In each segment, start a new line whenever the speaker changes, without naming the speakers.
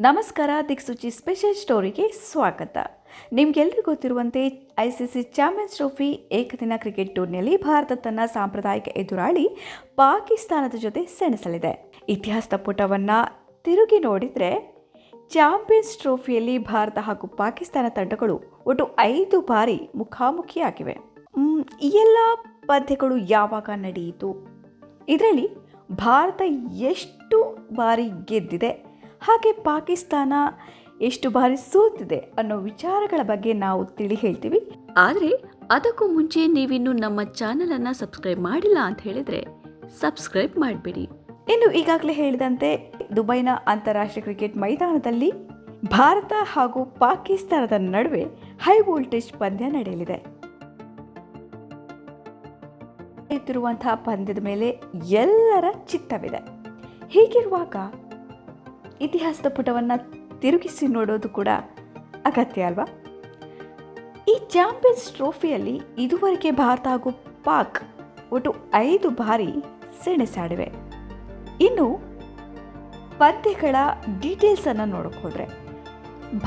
ನಮಸ್ಕಾರ. ದಿಕ್ಸೂಚಿ ಸ್ಪೆಷಲ್ ಸ್ಟೋರಿಗೆ ಸ್ವಾಗತ. ನಿಮಗೆಲ್ಲರಿಗೂ ಗೊತ್ತಿರುವಂತೆ ICC ಚಾಂಪಿಯನ್ಸ್ ಟ್ರೋಫಿ ಏಕದಿನ ಕ್ರಿಕೆಟ್ ಟೂರ್ನಿಯಲ್ಲಿ ಭಾರತ ತನ್ನ ಸಾಂಪ್ರದಾಯಿಕ ಎದುರಾಳಿ ಪಾಕಿಸ್ತಾನದ ಜೊತೆ ಸೆಣಸಲಿದೆ. ಇತಿಹಾಸದ ಪುಟವನ್ನು ತಿರುಗಿ ನೋಡಿದರೆ ಚಾಂಪಿಯನ್ಸ್ ಟ್ರೋಫಿಯಲ್ಲಿ ಭಾರತ ಹಾಗೂ ಪಾಕಿಸ್ತಾನ ತಂಡಗಳು ಒಟ್ಟು 5 ಬಾರಿ ಮುಖಾಮುಖಿಯಾಗಿವೆ. ಈ ಎಲ್ಲ ಪಂದ್ಯಗಳು ಯಾವಾಗ ನಡೆಯಿತು, ಇದರಲ್ಲಿ ಭಾರತ ಎಷ್ಟು ಬಾರಿ ಗೆದ್ದಿದೆ, ಹಾಗೆ ಪಾಕಿಸ್ತಾನ ಎಷ್ಟು ಬಾರಿ ಸೋತಿದೆ ಅನ್ನೋ ವಿಚಾರಗಳ ಬಗ್ಗೆ ನಾವು ತಿಳಿ ಹೇಳ್ತೀವಿ. ಆದರೆ ಅದಕ್ಕೂ ಮುಂಚೆ ನೀವಿನ್ನು ನಮ್ಮ ಚಾನಲನ್ನು ಸಬ್ಸ್ಕ್ರೈಬ್ ಮಾಡಿಲ್ಲ ಅಂತ ಹೇಳಿದರೆ ಸಬ್ಸ್ಕ್ರೈಬ್ ಮಾಡಿಬಿಡಿ. ಇನ್ನು ಈಗಾಗಲೇ ಹೇಳಿದಂತೆ ದುಬೈನ ಅಂತಾರಾಷ್ಟ್ರೀಯ ಕ್ರಿಕೆಟ್ ಮೈದಾನದಲ್ಲಿ ಭಾರತ ಹಾಗೂ ಪಾಕಿಸ್ತಾನದ ನಡುವೆ ಹೈ ವೋಲ್ಟೇಜ್ ಪಂದ್ಯ ನಡೆಯಲಿದೆ. ಇರುವಂತಹ ಪಂದ್ಯದ ಮೇಲೆ ಎಲ್ಲರ ಚಿತ್ತವಿದೆ. ಹೀಗಿರುವಾಗ ಇತಿಹಾಸದ ಪುಟವನ್ನು ತಿರುಗಿಸಿ ನೋಡೋದು ಕೂಡ ಅಗತ್ಯ ಅಲ್ವಾ? ಈ ಚಾಂಪಿಯನ್ಸ್ ಟ್ರೋಫಿಯಲ್ಲಿ ಇದುವರೆಗೆ ಭಾರತ ಹಾಗೂ ಪಾಕ್ ಒಟ್ಟು 5 ಬಾರಿ ಸೆಣಸಾಡಿವೆ. ಇನ್ನು ಪಂದ್ಯಗಳ ಡೀಟೇಲ್ಸನ್ನು ನೋಡೋಕೆ ಹೋದರೆ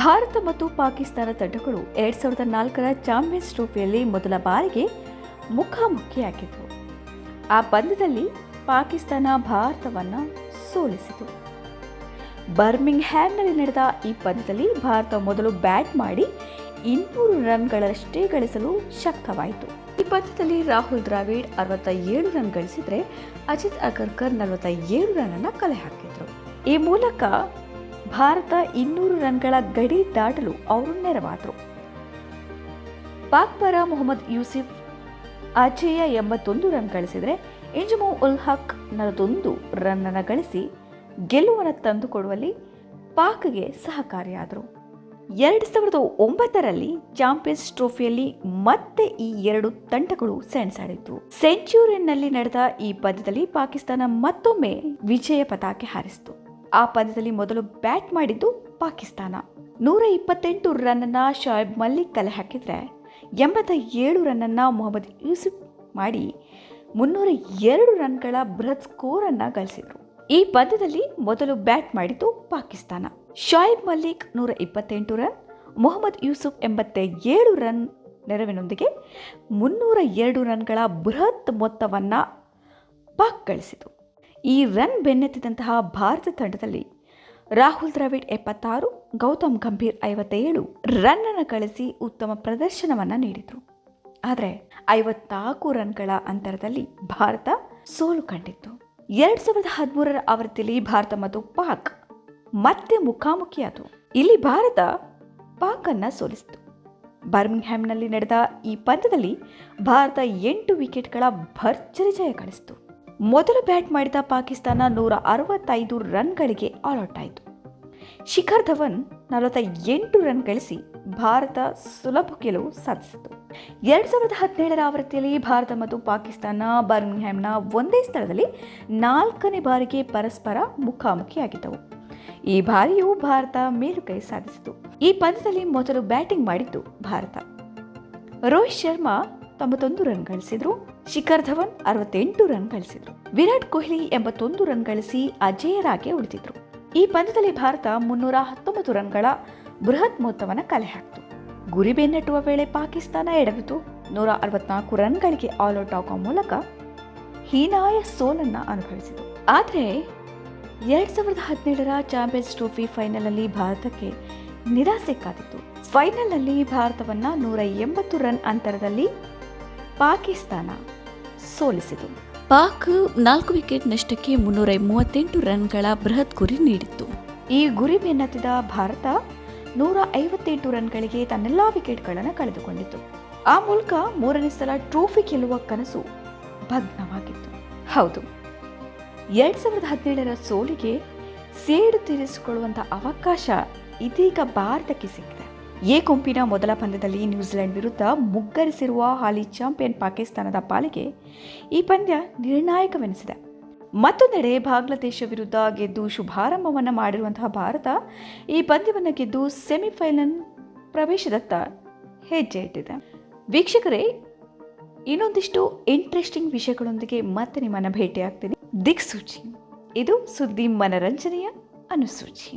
ಭಾರತ ಮತ್ತು ಪಾಕಿಸ್ತಾನ ತಂಡಗಳು 2004ರ ಚಾಂಪಿಯನ್ಸ್ ಟ್ರೋಫಿಯಲ್ಲಿ ಮೊದಲ ಬಾರಿಗೆ ಮುಖಾಮುಖಿಯಾಗಿದ್ದವು. ಆ ಪಂದ್ಯದಲ್ಲಿ ಪಾಕಿಸ್ತಾನ ಭಾರತವನ್ನು ಸೋಲಿಸಿತು. ಬರ್ಮಿಂಗ್ಹ್ಯಾಮ್ನಲ್ಲಿ ನಡೆದ ಈ ಪಂದ್ಯದಲ್ಲಿ ಭಾರತ ಮೊದಲು ಬ್ಯಾಟ್ ಮಾಡಿ 200 ರನ್ಗಳಷ್ಟೇ ಗಳಿಸಲು ಶಕ್ತವಾಯಿತು. ಈ ಪಂದ್ಯದಲ್ಲಿ ರಾಹುಲ್ ದ್ರಾವಿಡ್ 67 ರನ್ ಗಳಿಸಿದರೆ ಅಜಿತ್ ಅಗರ್ಕರ್ 47 ರನ್ನನ್ನು ಕಲೆ ಹಾಕಿದರು. ಈ ಮೂಲಕ ಭಾರತ 200 ರನ್ಗಳ ಗಡಿ ದಾಟಲು ಅವರು ನೆರವಾದರು. ಪಾಕ್ ಪರ ಮೊಹಮ್ಮದ್ ಯೂಸಿಫ್ ಅಜೇಯ 81 ರನ್ ಗಳಿಸಿದರೆ ಇಂಜಮು ಉಲ್ ಹಕ್ 41 ರನ್ನನ್ನು ಗಳಿಸಿ ಗೆಲುವನ್ನು ತಂದುಕೊಡುವಲ್ಲಿ ಪಾಕ್ಗೆ ಸಹಕಾರಿಯಾದರು. 2009ರಲ್ಲಿ ಚಾಂಪಿಯನ್ಸ್ ಟ್ರೋಫಿಯಲ್ಲಿ ಮತ್ತೆ ಈ 2 ತಂಡಗಳು ಸೆಣಸಾಡಿತು. ಸೆಂಚುರಿಯನ್ನಲ್ಲಿ ನಡೆದ ಈ ಪಂದ್ಯದಲ್ಲಿ ಪಾಕಿಸ್ತಾನ ಮತ್ತೊಮ್ಮೆ ವಿಜಯ ಪತಾಕೆ ಹಾರಿಸಿತು. ಆ ಪಂದ್ಯದಲ್ಲಿ ಮೊದಲು ಬ್ಯಾಟ್ ಮಾಡಿದ್ದು ಪಾಕಿಸ್ತಾನ. 128 ರನ್ನನ್ನು ಶೋಯಬ್ ಮಲ್ಲಿಕ್ ಕಲೆ ಹಾಕಿದರೆ 87 ರನ್ನನ್ನು ಮೊಹಮ್ಮದ್ ಯೂಸುಫ್ ಮಾಡಿ 302 ರನ್ಗಳ ಬೃಹತ್ ಸ್ಕೋರನ್ನು ಗಳಿಸಿದರು. ಈ ಪಂದ್ಯದಲ್ಲಿ ಮೊದಲು ಬ್ಯಾಟ್ ಮಾಡಿದ್ದು ಪಾಕಿಸ್ತಾನ. ಶೋಯಬ್ ಮಲ್ಲಿಕ್ 128 ರನ್, ಮೊಹಮ್ಮದ್ ಯೂಸುಫ್ 87 ರನ್ ನೆರವಿನೊಂದಿಗೆ 302 ರನ್ಗಳ ಬೃಹತ್ ಮೊತ್ತವನ್ನು ಪಾಕ್ ಗಳಿಸಿತು. ಈ ರನ್ ಬೆನ್ನತ್ತಿದಂತಹ ಭಾರತ ತಂಡದಲ್ಲಿ ರಾಹುಲ್ ದ್ರಾವಿಡ್ 76, ಗೌತಮ್ ಗಂಭೀರ್ 57 ರನ್ನನ್ನು ಗಳಿಸಿ ಉತ್ತಮ ಪ್ರದರ್ಶನವನ್ನು ನೀಡಿದರು. ಆದರೆ 54 ರನ್ಗಳ ಅಂತರದಲ್ಲಿ ಭಾರತ ಸೋಲು ಕಂಡಿತ್ತು. 2013ರ ಆವೃತ್ತಿಯಲ್ಲಿ ಭಾರತ ಮತ್ತು ಪಾಕ್ ಮತ್ತೆ ಮುಖಾಮುಖಿಯಾದವು. ಇಲ್ಲಿ ಭಾರತ ಪಾಕ್ ಅನ್ನು ಸೋಲಿಸಿತು. ಬರ್ಮಿಂಗ್ಹ್ಯಾಮ್ನಲ್ಲಿ ನಡೆದ ಈ ಪಂದ್ಯದಲ್ಲಿ ಭಾರತ 8 ವಿಕೆಟ್ಗಳ ಭರ್ಜರಿ ಜಯ ಗಳಿಸಿತು. ಮೊದಲು ಬ್ಯಾಟ್ ಮಾಡಿದ ಪಾಕಿಸ್ತಾನ 165 ರನ್ಗಳಿಗೆ ಆಲ್ಔಟ್ ಆಯಿತು. ಶಿಖರ್ ಧವನ್ 48 ರನ್ ಗಳಿಸಿ ಭಾರತ ಸುಲಭ ಗೆಲುವು ಸಾಧಿಸಿತು. 2017ರ ಆವೃತ್ತಿಯಲ್ಲಿ ಭಾರತ ಮತ್ತು ಪಾಕಿಸ್ತಾನ ಬರ್ಮಿಂಗ್ಹ್ಯಾಮ್ನ ಒಂದೇ ಸ್ಥಳದಲ್ಲಿ 4ನೇ ಬಾರಿಗೆ ಪರಸ್ಪರ ಮುಖಾಮುಖಿಯಾಗಿದ್ದವು. ಈ ಬಾರಿಯೂ ಭಾರತ ಮೇಲುಗೈ ಸಾಧಿಸಿತು. ಈ ಪಂದ್ಯದಲ್ಲಿ ಮೊದಲು ಬ್ಯಾಟಿಂಗ್ ಮಾಡಿದ್ದು ಭಾರತ. ರೋಹಿತ್ ಶರ್ಮಾ 91 ರನ್ ಗಳಿಸಿದ್ರು. ಶಿಖರ್ ಧವನ್ 68 ರನ್ ಗಳಿಸಿದ್ರು. ವಿರಾಟ್ ಕೊಹ್ಲಿ 81 ರನ್ ಗಳಿಸಿ ಅಜೇಯರಾಗಿ ಉಳಿದಿದ್ರು. ಈ ಪಂದ್ಯದಲ್ಲಿ ಭಾರತ 319 ರನ್ಗಳ ಬೃಹತ್ ಮೊತ್ತವನ್ನು ಕಲೆ ಹಾಕಿತು. ಗುರಿ ಬೆನ್ನಟ್ಟುವ ವೇಳೆ ಪಾಕಿಸ್ತಾನ ಎಡವಿತು. 164 ರನ್ಗಳಿಗೆ ಆಲ್ಔಟ್ ಆಗುವ ಮೂಲಕ ಹೀನಾಯ ಸೋಲನ್ನು ಅನುಭವಿಸಿತು. ಆದರೆ 2017ರ ಚಾಂಪಿಯನ್ಸ್ ಟ್ರೋಫಿ ಫೈನಲ್ನಲ್ಲಿ ಭಾರತಕ್ಕೆ ನಿರಾಸೆ ಕಾದಿತ್ತು. ಫೈನಲ್ನಲ್ಲಿ ಭಾರತವನ್ನು 180 ರನ್ ಅಂತರದಲ್ಲಿ ಪಾಕಿಸ್ತಾನ ಸೋಲಿಸಿತು. ಪಾಕ್ 4 ವಿಕೆಟ್ ನಷ್ಟಕ್ಕೆ 338 ರನ್ಗಳ ಬೃಹತ್ ಗುರಿ ನೀಡಿತ್ತು. ಈ ಗುರಿ ಬೆನ್ನತ್ತಿದ ಭಾರತ 158 ರನ್ಗಳಿಗೆ ತನ್ನೆಲ್ಲ ವಿಕೆಟ್ಗಳನ್ನು ಕಳೆದುಕೊಂಡಿತು. ಆ ಮೂಲಕ 3ನೇ ಸಲ ಟ್ರೋಫಿ ಗೆಲ್ಲುವ ಕನಸು ಭಗ್ನವಾಗಿತ್ತು. ಹೌದು, 2017ರ ಸೋಲಿಗೆ ಸೇಡು ತೀರಿಸಿಕೊಳ್ಳುವಂಥ ಅವಕಾಶ ಇದೀಗ ಭಾರತಕ್ಕೆ ಸಿಕ್ಕಿದೆ. ಎ ಗುಂಪಿನ ಮೊದಲ ಪಂದ್ಯದಲ್ಲಿ ನ್ಯೂಜಿಲೆಂಡ್ ವಿರುದ್ಧ ಮುಗ್ಗರಿಸಿರುವ ಹಾಲಿ ಚಾಂಪಿಯನ್ ಪಾಕಿಸ್ತಾನದ ಪಾಲಿಗೆ ಈ ಪಂದ್ಯ ನಿರ್ಣಾಯಕವೆನಿಸಿದೆ. ಮತ್ತೊಂದೆಡೆ ಬಾಂಗ್ಲಾದೇಶ ವಿರುದ್ಧ ಗೆದ್ದು ಶುಭಾರಂಭವನ್ನು ಮಾಡಿರುವಂತಹ ಭಾರತ ಈ ಪಂದ್ಯವನ್ನು ಗೆದ್ದು ಸೆಮಿಫೈನಲ್ ಪ್ರವೇಶದತ್ತ ಹೆಜ್ಜೆ ಇಟ್ಟಿದೆ. ವೀಕ್ಷಕರೇ, ಇನ್ನೊಂದಿಷ್ಟು ಇಂಟ್ರೆಸ್ಟಿಂಗ್ ವಿಷಯಗಳೊಂದಿಗೆ ಮತ್ತೆ ನಿಮ್ಮನ್ನು ಭೇಟಿಯಾಗ್ತೀನಿ. ದಿಕ್ಸೂಚಿ, ಇದು ಸುದ್ದಿ ಮನರಂಜನೆಯ ಅನುಸೂಚಿ.